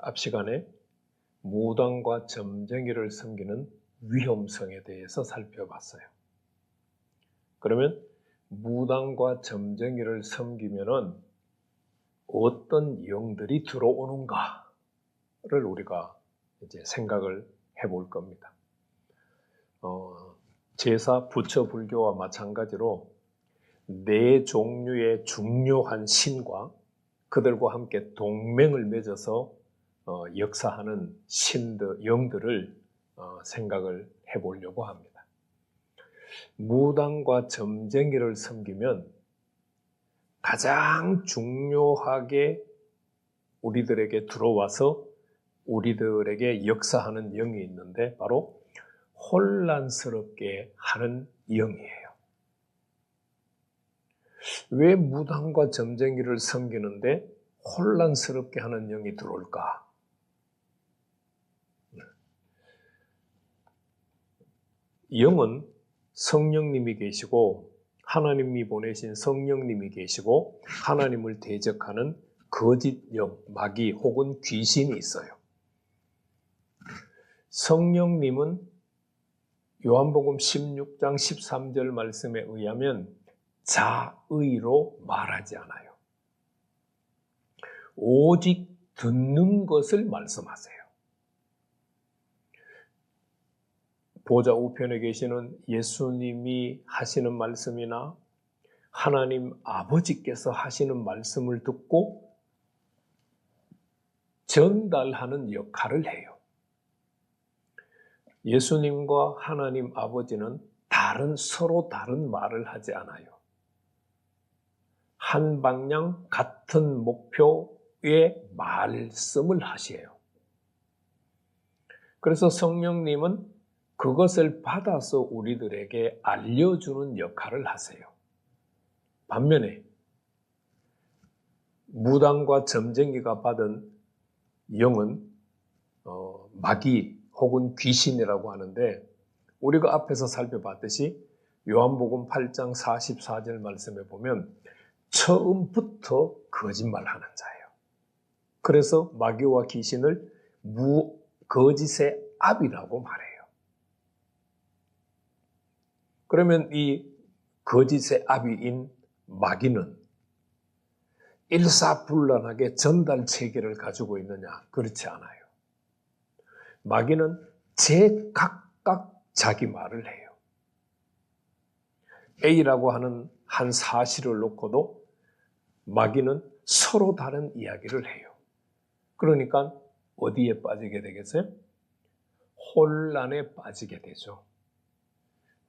앞 시간에 무당과 점쟁이를 섬기는 위험성에 대해서 살펴봤어요. 그러면 무당과 점쟁이를 섬기면은 어떤 영들이 들어오는가를 우리가 이제 생각을 해볼 겁니다. 제사, 부처, 불교와 마찬가지로 네 종류의 중요한 신과 그들과 함께 동맹을 맺어서 역사하는 신들, 영들을 생각을 해보려고 합니다. 무당과 점쟁이를 섬기면 가장 중요하게 우리들에게 들어와서 우리들에게 역사하는 영이 있는데 바로 혼란스럽게 하는 영이에요. 왜 무당과 점쟁이를 섬기는데 혼란스럽게 하는 영이 들어올까? 영은 성령님이 계시고 하나님이 보내신 성령님이 계시고 하나님을 대적하는 거짓 영, 마귀 혹은 귀신이 있어요. 성령님은 요한복음 16장 13절 말씀에 의하면 자의로 말하지 않아요. 오직 듣는 것을 말씀하세요. 보좌 우편에 계시는 예수님이 하시는 말씀이나 하나님 아버지께서 하시는 말씀을 듣고 전달하는 역할을 해요. 예수님과 하나님 아버지는 서로 다른 말을 하지 않아요. 한 방향 같은 목표의 말씀을 하셔요. 그래서 성령님은 그것을 받아서 우리들에게 알려주는 역할을 하세요. 반면에 무당과 점쟁이가 받은 영은 마귀 혹은 귀신이라고 하는데 우리가 앞에서 살펴봤듯이 요한복음 8장 44절 말씀에 보면 처음부터 거짓말하는 자예요. 그래서 마귀와 귀신을 거짓의 압이라고 말해요. 그러면 이 거짓의 압인 마귀는 일사불란하게 전달 체계를 가지고 있느냐? 그렇지 않아요. 마귀는 제각각 자기 말을 해요. A라고 하는 한 사실을 놓고도 마귀는 서로 다른 이야기를 해요. 그러니까 어디에 빠지게 되겠어요? 혼란에 빠지게 되죠.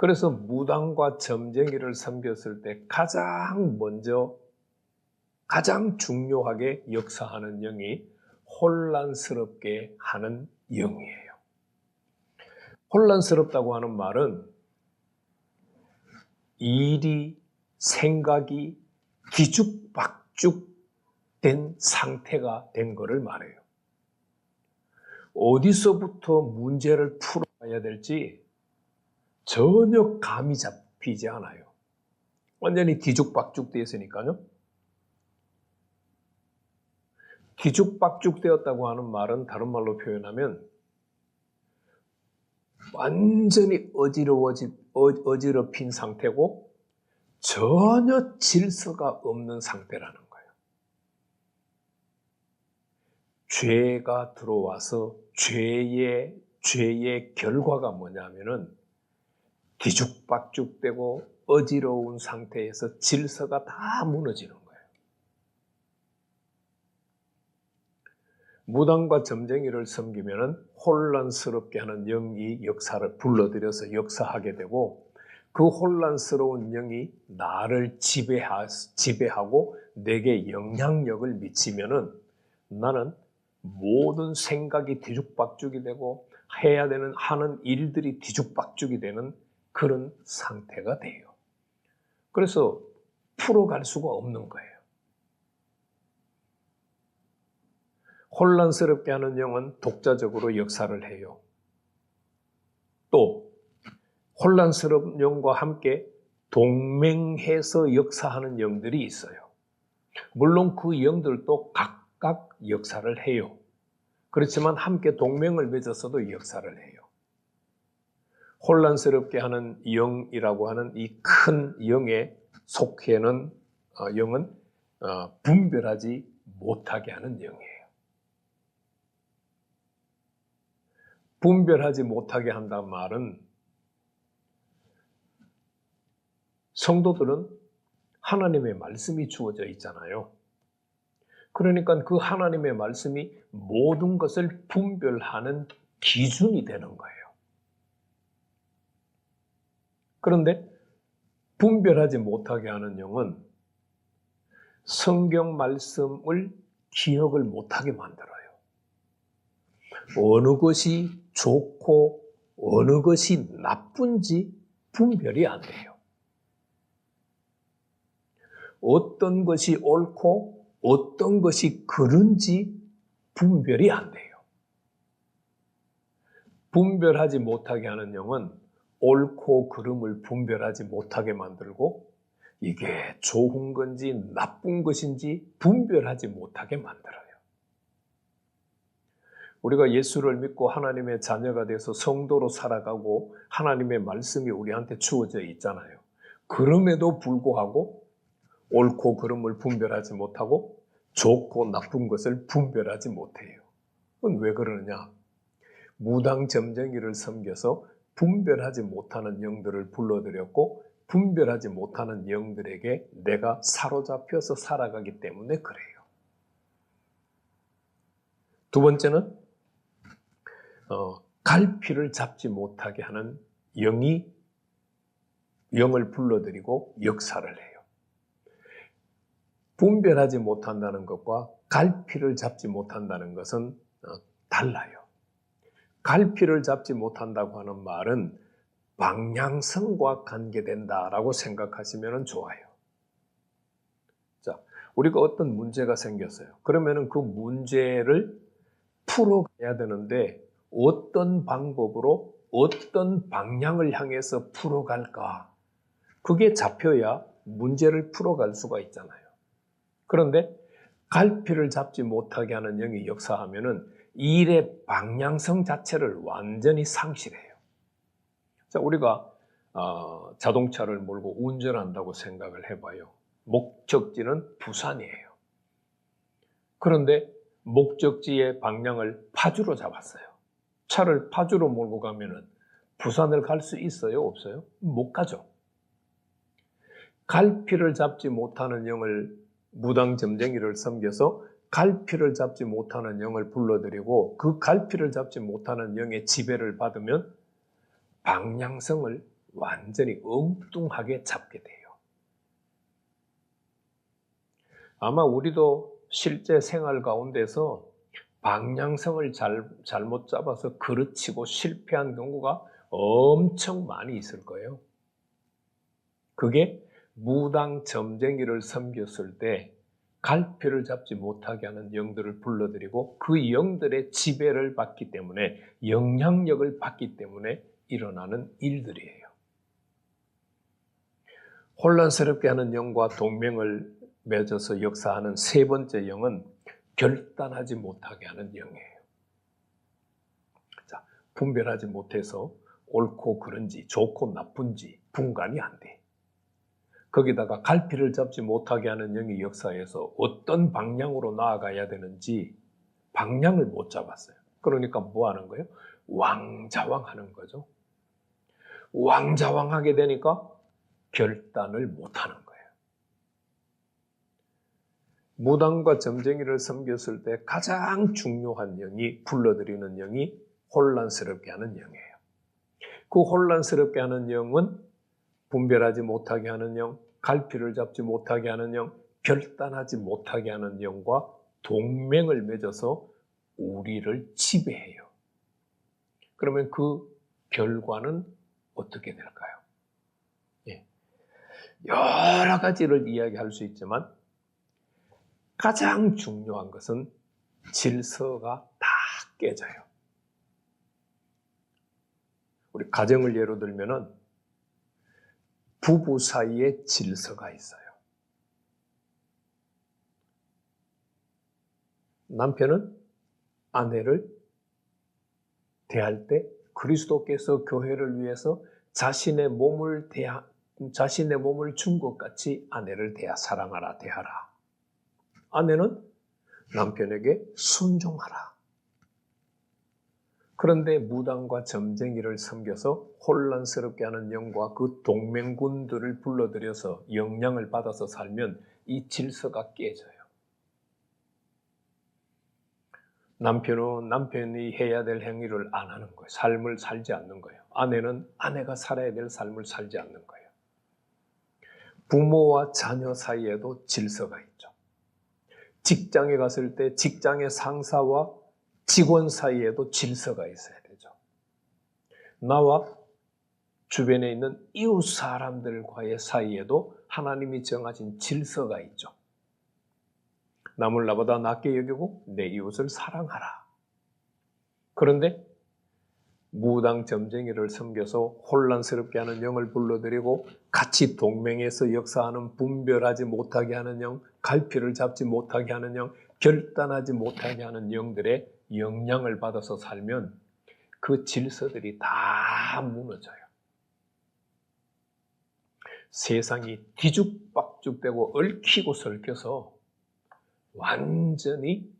그래서 무당과 점쟁이를 섬겼을 때 가장 중요하게 역사하는 영이 혼란스럽게 하는 영이에요. 혼란스럽다고 하는 말은 일이, 생각이 뒤죽박죽된 상태가 된 것을 말해요. 어디서부터 문제를 풀어야 될지 전혀 감이 잡히지 않아요. 완전히 뒤죽박죽되어 있으니까요. 뒤죽박죽되었다고 하는 말은 다른 말로 표현하면 완전히 어지럽힌 상태고 전혀 질서가 없는 상태라는 거예요. 죄가 들어와서 죄의 결과가 뭐냐면은 뒤죽박죽되고 어지러운 상태에서 질서가 다 무너지는 거예요. 무당과 점쟁이를 섬기면 혼란스럽게 하는 영이 역사를 불러들여서 역사하게 되고 그 혼란스러운 영이 나를 지배하고 내게 영향력을 미치면은 나는 모든 생각이 뒤죽박죽이 되고 하는 일들이 뒤죽박죽이 되는 그런 상태가 돼요. 그래서 풀어갈 수가 없는 거예요. 혼란스럽게 하는 영은 독자적으로 역사를 해요. 또 혼란스러운 영과 함께 동맹해서 역사하는 영들이 있어요. 물론 그 영들도 각각 역사를 해요. 그렇지만 함께 동맹을 맺어서도 역사를 해요. 혼란스럽게 하는 영이라고 하는 이 큰 영에 속해는 영은 분별하지 못하게 하는 영이에요. 분별하지 못하게 한다는 말은 성도들은 하나님의 말씀이 주어져 있잖아요. 그러니까 그 하나님의 말씀이 모든 것을 분별하는 기준이 되는 거예요. 그런데 분별하지 못하게 하는 영은 성경 말씀을 기억을 못하게 만들어요. 어느 것이 좋고 어느 것이 나쁜지 분별이 안 돼요. 어떤 것이 옳고 어떤 것이 그른지 분별이 안 돼요. 분별하지 못하게 하는 영은 옳고 그름을 분별하지 못하게 만들고 이게 좋은 건지 나쁜 것인지 분별하지 못하게 만들어요. 우리가 예수를 믿고 하나님의 자녀가 돼서 성도로 살아가고 하나님의 말씀이 우리한테 주어져 있잖아요. 그럼에도 불구하고 옳고 그름을 분별하지 못하고 좋고 나쁜 것을 분별하지 못해요. 그건 왜 그러느냐? 무당점쟁이를 섬겨서 분별하지 못하는 영들을 불러들였고 분별하지 못하는 영들에게 내가 사로잡혀서 살아가기 때문에 그래요. 두 번째는 갈피를 잡지 못하게 하는 영을 불러들이고 역사를 해요. 분별하지 못한다는 것과 갈피를 잡지 못한다는 것은 달라요. 갈피를 잡지 못한다고 하는 말은 방향성과 관계된다라고 생각하시면 좋아요. 자, 우리가 어떤 문제가 생겼어요. 그러면은 그 문제를 풀어가야 되는데 어떤 방법으로 어떤 방향을 향해서 풀어갈까? 그게 잡혀야 문제를 풀어갈 수가 있잖아요. 그런데 갈피를 잡지 못하게 하는 영이 역사하면은 일의 방향성 자체를 완전히 상실해요. 자, 우리가 자동차를 몰고 운전한다고 생각을 해봐요. 목적지는 부산이에요. 그런데 목적지의 방향을 파주로 잡았어요. 차를 파주로 몰고 가면은 부산을 갈 수 있어요? 없어요? 못 가죠. 갈피를 잡지 못하는 영을 무당점쟁이를 섬겨서 갈피를 잡지 못하는 영을 불러들이고 그 갈피를 잡지 못하는 영의 지배를 받으면 방향성을 완전히 엉뚱하게 잡게 돼요. 아마 우리도 실제 생활 가운데서 방향성을 잘못 잡아서 그르치고 실패한 경우가 엄청 많이 있을 거예요. 그게 무당 점쟁이를 섬겼을 때 갈피를 잡지 못하게 하는 영들을 불러들이고 그 영들의 지배를 받기 때문에 영향력을 받기 때문에 일어나는 일들이에요. 혼란스럽게 하는 영과 동맹을 맺어서 역사하는 세 번째 영은 결단하지 못하게 하는 영이에요. 자, 분별하지 못해서 옳고 그른지 좋고 나쁜지 분간이 안 돼. 거기다가 갈피를 잡지 못하게 하는 영이 역사에서 어떤 방향으로 나아가야 되는지 방향을 못 잡았어요. 그러니까 뭐 하는 거예요? 왕자왕하는 거죠. 왕자왕하게 되니까 결단을 못 하는 거예요. 무당과 점쟁이를 섬겼을 때 가장 중요한 영이 불러들이는 영이 혼란스럽게 하는 영이에요. 그 혼란스럽게 하는 영은 분별하지 못하게 하는 영, 갈피를 잡지 못하게 하는 영, 결단하지 못하게 하는 영과 동맹을 맺어서 우리를 지배해요. 그러면 그 결과는 어떻게 될까요? 여러 가지를 이야기할 수 있지만 가장 중요한 것은 질서가 다 깨져요. 우리 가정을 예로 들면은 부부 사이에 질서가 있어요. 남편은 아내를 대할 때 그리스도께서 교회를 위해서 자신의 몸을 준 것 같이 아내를 사랑하라, 대하라. 아내는 남편에게 순종하라. 그런데 무당과 점쟁이를 섬겨서 혼란스럽게 하는 영과 그 동맹군들을 불러들여서 영향을 받아서 살면 이 질서가 깨져요. 남편은 남편이 해야 될 행위를 안 하는 거예요. 삶을 살지 않는 거예요. 아내는 아내가 살아야 될 삶을 살지 않는 거예요. 부모와 자녀 사이에도 질서가 있죠. 직장에 갔을 때 직장의 상사와 직원 사이에도 질서가 있어야 되죠. 나와 주변에 있는 이웃 사람들과의 사이에도 하나님이 정하신 질서가 있죠. 남을 나보다 낮게 여기고 내 이웃을 사랑하라. 그런데 무당 점쟁이를 섬겨서 혼란스럽게 하는 영을 불러들이고 같이 동맹해서 역사하는 분별하지 못하게 하는 영, 갈피를 잡지 못하게 하는 영, 결단하지 못하게 하는 영들의 영향을 받아서 살면 그 질서들이 다 무너져요. 세상이 뒤죽박죽되고 얽히고 설켜서 완전히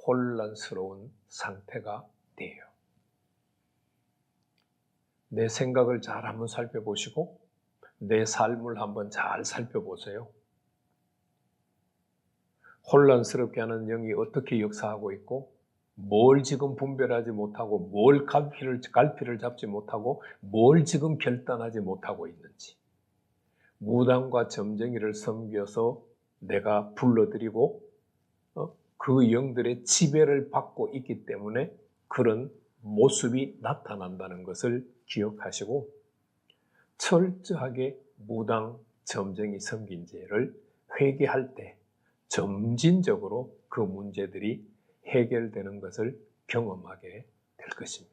혼란스러운 상태가 돼요. 내 생각을 잘 한번 살펴보시고 내 삶을 한번 잘 살펴보세요. 혼란스럽게 하는 영이 어떻게 역사하고 있고 뭘 지금 분별하지 못하고 뭘 갈피를 잡지 못하고 뭘 지금 결단하지 못하고 있는지 무당과 점쟁이를 섬겨서 내가 불러들이고 그 영들의 지배를 받고 있기 때문에 그런 모습이 나타난다는 것을 기억하시고 철저하게 무당, 점쟁이 섬긴 죄를 회개할 때 점진적으로 그 문제들이 해결되는 것을 경험하게 될 것입니다.